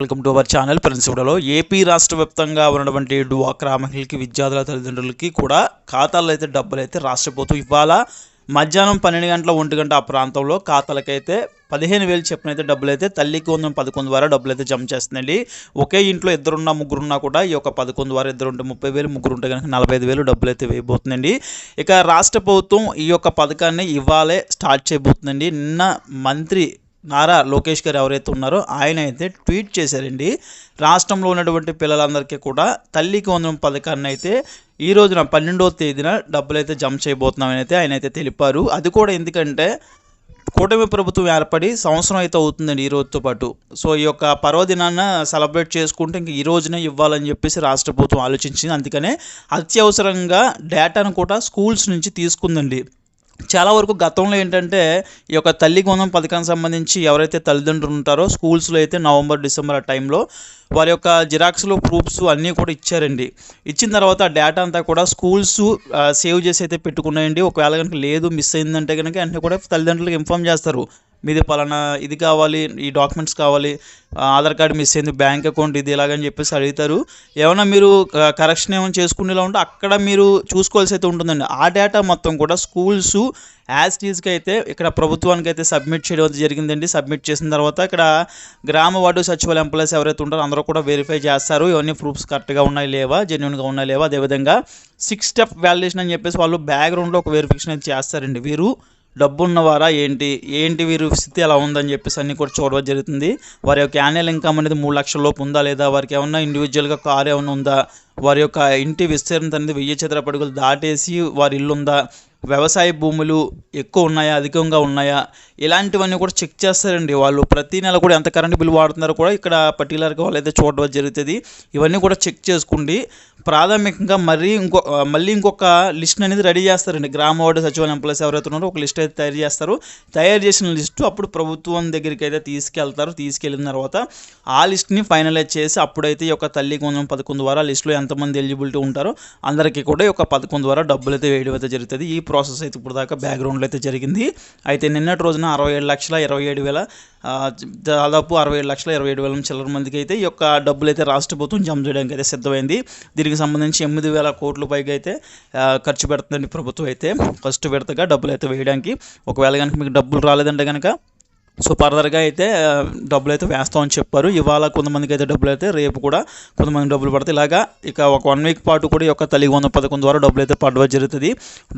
Welcome to our channel. ప్రిన్సిపల్లో AP రాష్ట్ర వ్యాప్తంగా ఉన్నటువంటి డ్వాక్రా మహిళలకి విద్యార్థుల తల్లిదండ్రులకి కూడా ఖాతాల్లో అయితే డబ్బులు అయితే రాష్ట్ర ప్రభుత్వం ఇవాళ మధ్యాహ్నం 12 గంటల 1 గంట ఆ ప్రాంతంలో ఖాతాలకైతే 15,000 చొప్పున అయితే డబ్బులు అయితే తల్లికి వందనం పథకం ద్వారా డబ్బులు అయితే జమ చేస్తుందండి. ఒకే ఇంట్లో ఇద్దరున్నా ముగ్గురున్నా కూడా ఈ యొక్క పథకం ద్వారా ఇద్దరు ఉంటే 30,000, ముగ్గురు ఉంటే కనుక 45,000 డబ్బులు అయితే వేయబోతుందండి. ఇక రాష్ట్ర ప్రభుత్వం ఈ యొక్క పథకాన్ని ఇవాళే స్టార్ట్ చేయబోతుందండి. నిన్న మంత్రి నారా లోకేష్ గారు ఎవరైతే ఉన్నారో ఆయన అయితే ట్వీట్ చేశారండి. రాష్ట్రంలో ఉన్నటువంటి పిల్లలందరికీ కూడా తల్లికి వందనం పథకాన్ని అయితే ఈ రోజున 12వ తేదీన డబ్బులు అయితే జమ చేయబోతున్నామని అయితే ఆయన అయితే తెలిపారు. అది కూడా ఎందుకంటే కూటమి ప్రభుత్వం ఏర్పడి సంవత్సరం అయితే అవుతుందండి ఈ రోజుతో పాటు. సో ఈ యొక్క పర్వదినాన్న సెలబ్రేట్ చేసుకుంటే ఇంక ఈ రోజునే ఇవ్వాలని చెప్పేసి రాష్ట్ర ప్రభుత్వం ఆలోచించింది. అందుకనే అత్యవసరంగా డేటాను కూడా స్కూల్స్ నుంచి తీసుకుందండి. చాలా వరకు గతంలో ఏంటంటే ఈ యొక్క తల్లికి వందనం పథకానికి సంబంధించి ఎవరైతే తల్లిదండ్రులు ఉంటారో స్కూల్స్లో అయితే నవంబర్, డిసెంబర్ ఆ టైంలో వారి యొక్క జిరాక్స్లు, ప్రూఫ్స్ అన్నీ కూడా ఇచ్చారండి. ఇచ్చిన తర్వాత ఆ డేటా అంతా కూడా స్కూల్స్ సేవ్ చేసి అయితే పెట్టుకున్నాయండి. ఒకవేళ కనుక లేదు, మిస్ అయిందంటే కనుక వెంటనే కూడా తల్లిదండ్రులకు ఇన్ఫామ్ చేస్తారు. మీది పలానా ఇది కావాలి, ఈ డాక్యుమెంట్స్ కావాలి, ఆధార్ కార్డు మిస్ అయింది, బ్యాంక్ అకౌంట్ ఇది ఇలాగని చెప్పేసి అడుగుతారు. ఏమైనా మీరు కరెక్షన్ ఏమైనా చేసుకునేలా ఉంటే అక్కడ మీరు చూసుకోవాల్సి అయితే ఉంటుందండి. ఆ డేటా మొత్తం కూడా స్కూల్స్ యాజ్ టీజ్కి అయితే ఇక్కడ ప్రభుత్వానికి అయితే సబ్మిట్ చేయడం జరిగిందండి. సబ్మిట్ చేసిన తర్వాత ఇక్కడ గ్రామ వార్డు సచివాలయ ఎంప్లాయీస్ ఎవరైతే ఉంటారో అందరూ కూడా వెరిఫై చేస్తారు. ఇవన్నీ ప్రూఫ్స్ కరెక్ట్గా ఉన్నాయి లేవా, జెన్యున్గా ఉన్నాయి లేవా. అదేవిధంగా 6 స్టెప్ వ్యాలిడేషన్ అని చెప్పేసి వాళ్ళు బ్యాక్గ్రౌండ్లో ఒక వెరిఫికేషన్ అయితే చేస్తారండి. వీరు డబ్బు ఉన్నవారా ఏంటి వీరి స్థితి ఎలా ఉందని చెప్పేసి అన్నీ కూడా చూడడం జరుగుతుంది. వారి యొక్క యాన్యువల్ ఇన్కమ్ అనేది 3 లక్షల లోపు ఉందా లేదా, వారికి ఏమన్నా ఇండివిజువల్గా కారు ఏమైనా ఉందా, వారి యొక్క ఇంటి విస్తీర్ణత అనేది 1000 చదరపు అడుగులు దాటేసి వారి ఇల్లు ఉందా, వ్యవసాయ భూములు ఎక్కువ ఉన్నాయా, అధికంగా ఉన్నాయా, ఇలాంటివన్నీ కూడా చెక్ చేస్తారండి. వాళ్ళు ప్రతి నెల కూడా ఎంత కరెంటు బిల్లు వాడుతున్నారో కూడా ఇక్కడ పర్టికులర్గా వాళ్ళు అయితే చూడడం జరుగుతుంది. ఇవన్నీ కూడా చెక్ చేసుకుండి ప్రాథమికంగా మళ్ళీ ఇంకొక లిస్ట్ అనేది రెడీ చేస్తారండి. గ్రామ వార్డు సచివాలయం ఎంప్లాయీస్ ఎవరైతే ఉన్నారో ఒక లిస్ట్ అయితే తయారు చేస్తారు. తయారు చేసిన లిస్టు అప్పుడు ప్రభుత్వం దగ్గరికి అయితే తీసుకెళ్తారు. తీసుకెళ్ళిన తర్వాత ఆ లిస్ట్ని ఫైనలైజ్ చేసి అప్పుడైతే ఈ యొక్క తల్లికి వందనం పథకం ద్వారా లిస్టులో ఎంతమంది ఎలిజిబిలిటీ ఉంటారో అందరికీ కూడా ఈ యొక్క పథకం ద్వారా డబ్బులు అయితే వేయడం అయితే జరుగుతుంది. ఈ ప్రాసెస్ అయితే ఇప్పుడు దాకా బ్యాక్గ్రౌండ్లో అయితే జరిగింది. అయితే నిన్నటి రోజున 67,27,000 దాదాపు 67,27,000 చిల్లర మందికి అయితే ఈ యొక్క డబ్బులు అయితే రాష్ట్ర ప్రభుత్వం జమ చేయడానికి అయితే సిద్ధమైంది. దీనికి సంబంధించి 8,000 కోట్ల పైగా అయితే ఖర్చు పెడుతుందండి ప్రభుత్వం అయితే ఫస్ట్ విడతగా డబ్బులు అయితే వేయడానికి. ఒకవేళ కనుక మీకు డబ్బులు రాలేదంటే కనుక సో ఫర్దర్గా అయితే డబ్బులు అయితే వేస్తామని చెప్పారు. ఇవాళ కొంతమందికి అయితే డబ్బులు అయితే, రేపు కూడా కొంతమంది డబ్బులు పడతాయి. ఇలాగా ఇక ఒక 1 వీక్ పాటు కూడా ఈ యొక్క తల్లికి వందనం పథకం ద్వారా డబ్బులు అయితే పడవ జరుగుతుంది.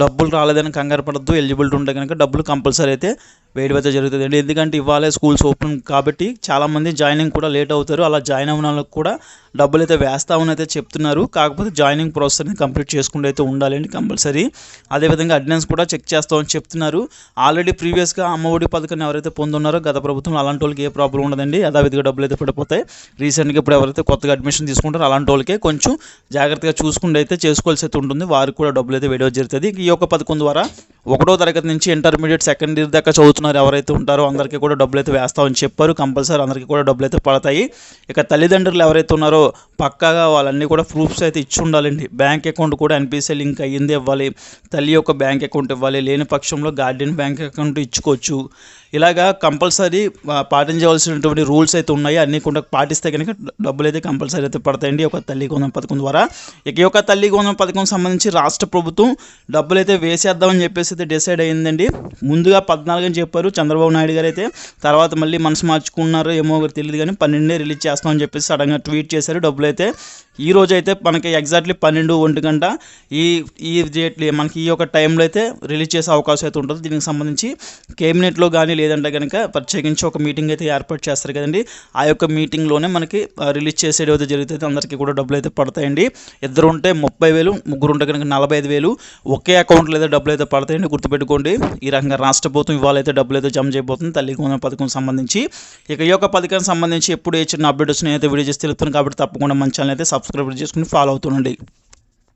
డబ్బులు రాలేదని కంగారు పడద్దు. ఎలిజిబిలిటీ ఉంటే కనుక డబ్బులు కంపల్సరీ అయితే వేయడం అయితే జరుగుతుంది అండి. ఎందుకంటే ఇవాళ స్కూల్స్ ఓపెన్ కాబట్టి చాలామంది జాయినింగ్ కూడా లేట్ అవుతారు. అలా జాయిన్ అవ్వడం వాళ్ళకి కూడా డబ్బులు అయితే వేస్తామని అయితే చెప్తున్నారు. కాకపోతే జాయినింగ్ ప్రాసెస్ అనేది కంప్లీట్ చేసుకుంటూ అయితే ఉండాలండి కంపల్సరీ. అదేవిధంగా అటెండెన్స్ కూడా చెక్ చేస్తామని చెప్తున్నారు. ఆల్రెడీ ప్రీవియస్గా అమ్మఒడి పథకాన్ని ఎవరైతే పొందున్నారో గత ప్రభుత్వం అలాంటి వాళ్ళకి ఏ ప్రాబ్లం ఉండదండి. యథావిధిగా డబ్బులు అయితే పడిపోతాయి. రీసెంట్గా ఇప్పుడు ఎవరైతే కొత్తగా అడ్మిషన్ తీసుకుంటారో అలాంటి వాళ్ళకే కొంచెం జాగ్రత్తగా చూసుకుంటూ అయితే చేసుకోవాల్సి అయితే ఉంటుంది. వారికి కూడా డబ్బులు అయితే వేయడం జరుగుతుంది. ఈ యొక్క పథకం ద్వారా 1వ తరగతి నుంచి ఇంటర్మీడియట్ సెకండ్ ఇయర్ దాకా చదువుతున్నారు ఎవరైతే ఉంటారో అందరికీ కూడా డబ్బులు అయితే వేస్తామని చెప్పారు. కంపల్సరీ అందరికీ కూడా డబ్బులు అయితే పడతాయి. ఇక తల్లిదండ్రులు ఎవరైతే ఉన్నారో పక్కాగా వాళ్ళన్నీ కూడా ప్రూఫ్స్ అయితే ఇచ్చి ఉండాలండి. బ్యాంక్ అకౌంట్ కూడా ఎన్పిసిఐ లింక్ అయ్యింది ఇవ్వాలి. తల్లి యొక్క బ్యాంక్ అకౌంట్ ఇవ్వాలి. లేని పక్షంలో గార్డియన్ బ్యాంక్ అకౌంట్ ఇచ్చుకోవచ్చు. ఇలాగా కంపల్సరీ పాటించవలసినటువంటి రూల్స్ అయితే ఉన్నాయి. అన్నీ కూడా పాటిస్తే కనుక డబ్బులు అయితే కంపల్సరీ అయితే పడతాయండి ఒక తల్లికి వందనం పథకం ద్వారా. ఇక ఈ యొక్క తల్లికి వందనం పథకం సంబంధించి రాష్ట్ర ప్రభుత్వం డబ్బులు అయితే వేసేద్దామని చెప్పేసి అయితే డిసైడ్ అయ్యిందండి. ముందుగా 14 అని చెప్పారు చంద్రబాబు నాయుడు గారు అయితే. తర్వాత మళ్ళీ మనసు మార్చుకున్నారో ఏమో తెలియదు కానీ 12 రిలీజ్ చేస్తామని చెప్పేసి సడన్గా ట్వీట్ చేశారు. డబ్బులు అయితే ఈ రోజు అయితే మనకి ఎగ్జాక్ట్లీ 12, 1 గంట మనకి ఈ యొక్క టైంలో అయితే రిలీజ్ చేసే అవకాశం అయితే ఉంటుంది. దీనికి సంబంధించి కేబినెట్లో కానీ లేదంటే కనుక ప్రత్యేకించి ఒక మీటింగ్ అయితే ఏర్పాటు చేస్తారు కదండి. ఆ యొక్క మీటింగ్లోనే మనకి రిలీజ్ చేసేది అయితే జరుగుతుంది. అందరికీ కూడా డబ్బులు అయితే పడతాయండి. ఇద్దరు ఉంటే 30,000, ముగ్గురు ఉంటే కనుక 45,000 ఒకే అకౌంట్లో అయితే డబ్బులు అయితే పడతాయండి. గుర్తుపెట్టుకోండి. ఈ రకంగా రాష్ట్ర ప్రభుత్వం ఇవాళ అయితే డబ్బులు అయితే జమ చేయబోతుంది తల్లికి వందనం పథకం సంబంధించి. ఇక ఈ యొక్క పథకానికి సంబంధించి ఎప్పుడు ఏ చిన్న అప్డేట్స్ అయితే వీడియో చేసి తెలుపుతాను కాబట్టి తప్పకుండా మన ఛానల్ అయితే సబ్స్క్రైబ్ చేసుకుని ఫాలో అవుతుండండి.